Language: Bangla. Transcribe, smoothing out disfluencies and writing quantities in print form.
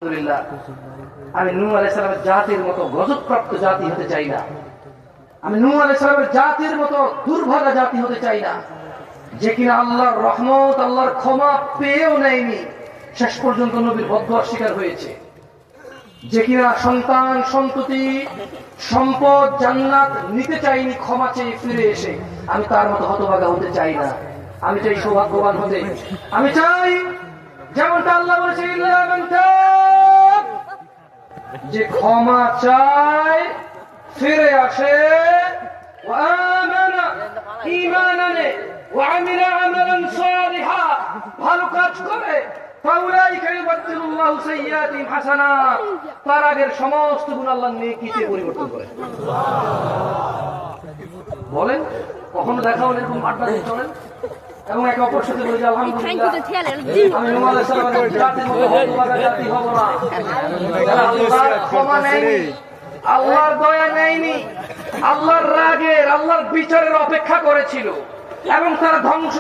আলহামদুলিল্লাহ, আমি নূহ আলাইহিস সালামের জাতির মতো গজবপ্রাপ্ত জাতি হতে চাই না। আমি নূহ আলাইহিস সালামের জাতির মতো দুর্ভাগা জাতি হতে চাই না, যে কিনা আল্লাহর রহমত, আল্লাহর ক্ষমা পেয়েও নেয়নি, শেষ পর্যন্ত নবীর বদদুয়ার শিকার হয়েছে। যে কিনা সন্তান, সন্ততি, সম্পদ, জান্নাত নিতে চাইনি, ক্ষমা চেয়ে ফিরে এসে। আমি তার মতো হতভাগা হতে চাই না। আমি চাই সৌভাগ্যবান হতে। আমি চাই যেমনটা আল্লাহ বলেছে, ইল্লা মান তাব, যে ক্ষমা চায়, ফিরে আসে, ওয়া আমানা, ঈমান আনে, ওয়া আমিলা আমালান সালিহা, ভালো কাজ করে, ফাউলাইকা ইউবাদদিলুল্লাহু সাইয়্যাতিহিম হাসানাত, তার আগের সমস্ত গুনাহ আল্লাহ নেকিতে পরিবর্তন করে। বলেন কখনো দেখা হলে এরকম আড্ডা দিয়ে চলেন এবং একে অপরের সাথে বলে যে আলহামদুলিল্লাহ, আমি নূহ আলাইহিস সালামের জাতির মতো হতভাগা জাতি হব না। আল্লাহর ক্ষমা নেয়নি, আল্লাহর দয়া নেয়নি, আল্লাহর রাগের, আল্লাহর বিচারের অপেক্ষা করেছিল এবং তারা ধ্বংস